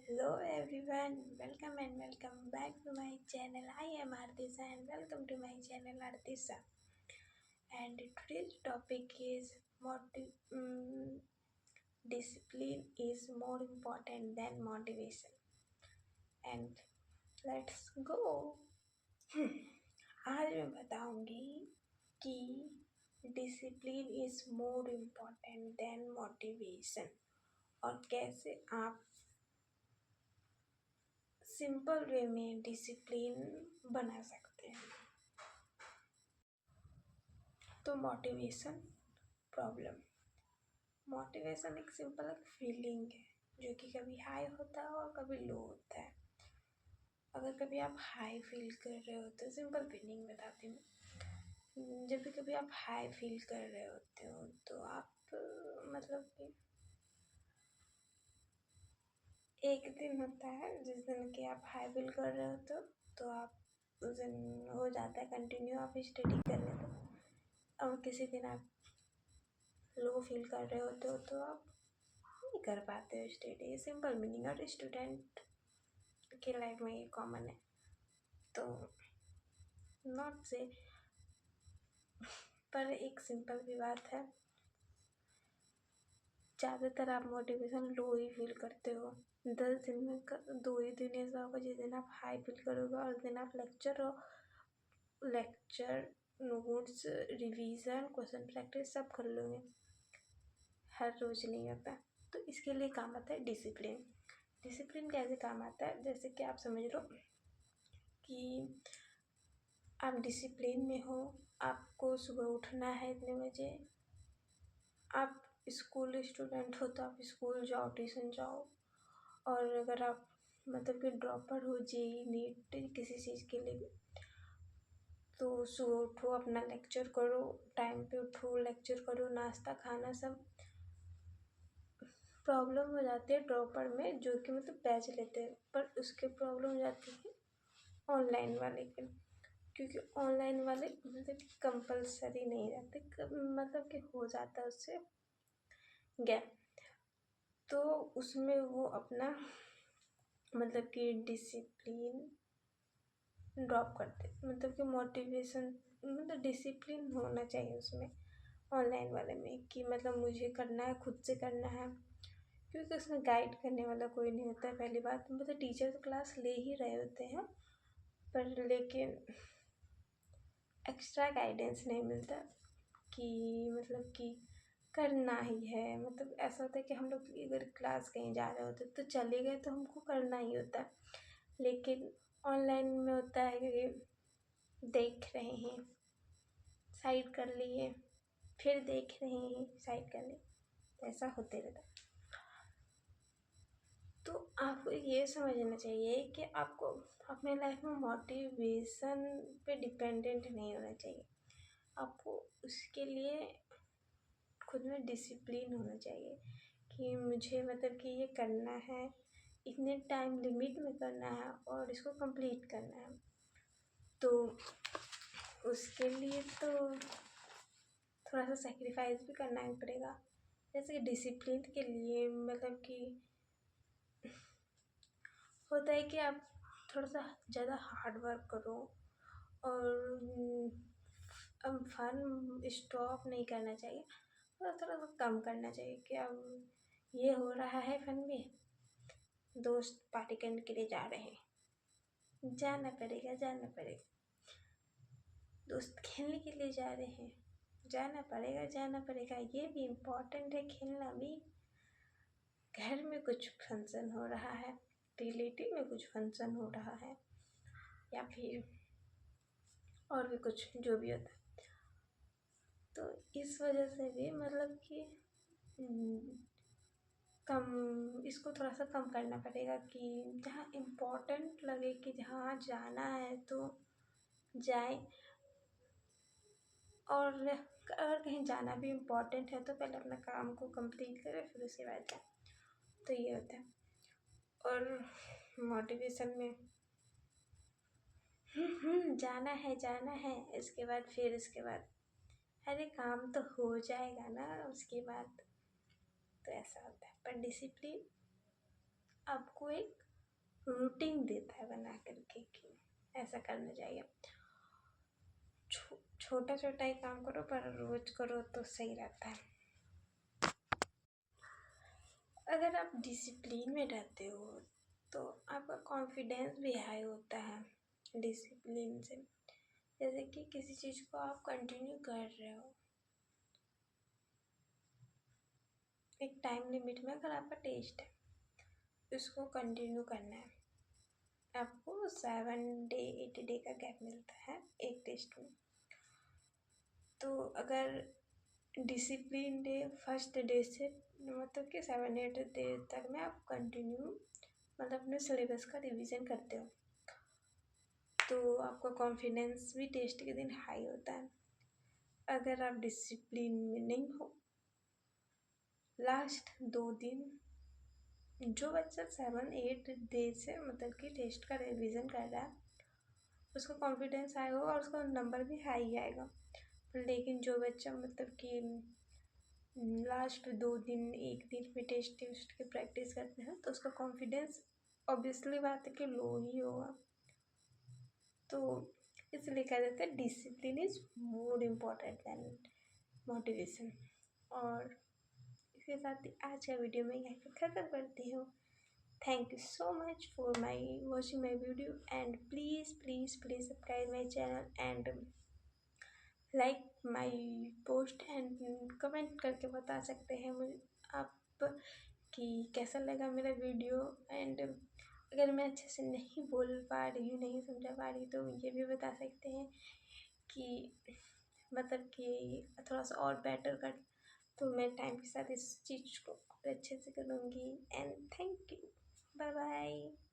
Hello everyone, welcome and welcome back to my channel. I am Artisa and welcome to my channel Artisa. And today's topic is discipline is more important than motivation. And let's go. आज मैं बताऊंगी कि discipline is more important then motivation और कैसे आप simple way में discipline बना सकते हैं। तो मोटिवेशन प्रॉब्लम। मोटिवेशन एक सिंपल एक फीलिंग है जो कि कभी हाई होता है और कभी लो होता है। अगर कभी आप हाई फील कर रहे हो तो सिंपल फीलिंग बताती हूँ। जब भी कभी आप हाई फील कर रहे होते हो तो आप मतलब कि एक दिन होता है जिस दिन कि आप हाई फील कर रहे होते हो तो आप उस दिन हो जाता है कंटिन्यू आप स्टडी कर लेते हो। और किसी दिन आप लो फील कर रहे होते हो तो आप नहीं कर पाते हो स्टडी। सिंपल मीनिंग और स्टूडेंट की लाइफ में ये कॉमन है। तो नॉट से पर एक सिंपल भी बात है, ज़्यादातर आप मोटिवेशन लो ही फील करते हो। 10 दिन में 2 ही दिन ऐसा होगा जिस दिन आप हाई फील करोगे और उस दिन आप lecture notes revision question practice सब कर लोगे। हर रोज़ नहीं होता। तो इसके लिए काम आता है डिसिप्लिन। डिसिप्लिन कैसे काम आता है, जैसे कि आप समझ लो कि आप डिसिप्लिन में हो, आपको सुबह उठना है इतने बजे। आप स्कूल स्टूडेंट हो तो आप स्कूल जाओ, ट्यूशन जाओ। और अगर आप मतलब कि ड्रॉपर हो जेई नीट किसी चीज़ के लिए तो सुबह उठो, अपना लेक्चर करो, टाइम पे उठो, लेक्चर करो, नाश्ता खाना सब। प्रॉब्लम हो जाती है ड्रॉपर में जो कि मतलब बैच लेते हैं, पर उसके प्रॉब्लम हो जाती है ऑनलाइन वाले के, क्योंकि ऑनलाइन वाले मतलब कि कंपलसरी नहीं रहते, मतलब कि हो जाता है उससे गैप। तो उसमें वो अपना मतलब कि डिसिप्लिन ड्रॉप करते, मतलब कि मोटिवेशन मतलब डिसिप्लिन होना चाहिए उसमें ऑनलाइन वाले में कि मतलब मुझे करना है, खुद से करना है, क्योंकि उसमें गाइड करने वाला कोई नहीं होता है। पहली बात मतलब टीचर तो क्लास ले ही रहे होते हैं पर लेकिन एक्स्ट्रा गाइडेंस नहीं मिलता कि मतलब कि करना ही है। मतलब ऐसा होता है कि हम लोग अगर क्लास कहीं जा रहे होते तो चले गए तो हमको करना ही होता है, लेकिन ऑनलाइन में होता है कि देख रहे हैं साइड कर लिए, फिर देख रहे हैं साइड कर लिए, तो ऐसा होते रहता है। तो आपको ये समझना चाहिए कि आपको अपने लाइफ में मोटिवेशन पे डिपेंडेंट नहीं होना चाहिए। आपको उसके लिए खुद में डिसिप्लिन होना चाहिए कि मुझे मतलब कि ये करना है, इतने टाइम लिमिट में करना है और इसको कंप्लीट करना है। तो उसके लिए तो थोड़ा सा सेक्रीफाइस भी करना ही पड़ेगा। जैसे कि डिसिप्लिन के लिए मतलब कि होता है कि आप थोड़ा सा ज़्यादा हार्ड वर्क करो और अब फन स्टॉप नहीं करना चाहिए, थोड़ा सा कम करना चाहिए कि अब ये हो रहा है फन में, दोस्त पार्टी करने के लिए जा रहे हैं, जाना पड़ेगा। दोस्त खेलने के लिए जा रहे हैं, जाना पड़ेगा। ये भी इम्पोर्टेंट है खेलना भी। घर में कुछ फंक्शन हो रहा है, रिलेटिव में कुछ फंक्शन हो रहा है, या फिर और भी कुछ जो भी होता है। तो इस वजह से भी मतलब कि कम इसको थोड़ा सा कम करना पड़ेगा कि जहाँ इम्पोर्टेंट लगे कि जहाँ जाना है तो जाए। और अगर कहीं जाना भी इम्पोर्टेंट है तो पहले अपना काम को कंप्लीट करें फिर उसके बाद जाए। तो ये होता है। और मोटिवेशन में जाना है इसके बाद अरे काम तो हो जाएगा ना उसके बाद। तो ऐसा होता है। पर डिसिप्लिन आपको एक रूटीन देता है बना करके कि ऐसा करना चाहिए। छोटा छोटा ही काम करो पर रोज करो तो सही रहता है। अगर आप डिसिप्लिन में रहते हो तो आपका कॉन्फिडेंस भी हाई होता है डिसिप्लिन से। जैसे कि किसी चीज़ को आप कंटिन्यू कर रहे हो एक टाइम लिमिट में, अगर आपका टेस्ट है उसको कंटिन्यू करना है, आपको 7 डे 8 डे का गैप मिलता है एक टेस्ट में। तो अगर डिसिप्लिन डे फर्स्ट डे से मतलब कि 7 8 डे तक में आप कंटिन्यू मतलब अपने सिलेबस का रिवीजन करते हो तो आपका कॉन्फिडेंस भी टेस्ट के दिन हाई होता है। अगर आप डिसिप्लिन में नहीं हो, लास्ट 2 दिन जो बच्चा 7 8 डे से मतलब कि टेस्ट का रिवीजन कर रहा है उसका कॉन्फिडेंस हाई होगा और उसका नंबर भी हाई आएगा। लेकिन जो बच्चा मतलब कि लास्ट 2 दिन 1 दिन में टेस्ट की प्रैक्टिस करते हैं तो उसका कॉन्फिडेंस ऑब्वियसली बात है कि लो ही होगा। तो इसलिए कहा जाता है discipline is more important than motivation. और इसके साथ ही आज का वीडियो मैं यहीं पर खत्म करती हूँ। Thank you so much for watching my video and please please please subscribe my channel and like my post and comment करके बता सकते हैं मुझे आप कि कैसा लगा मेरा वीडियो। एंड अगर मैं अच्छे से नहीं बोल पा रही हूँ, नहीं समझा पा रही तो ये भी बता सकते हैं कि मतलब कि थोड़ा सा और बेटर कर, तो मैं टाइम के साथ इस चीज़ को अच्छे से करूँगी। And thank you, bye bye.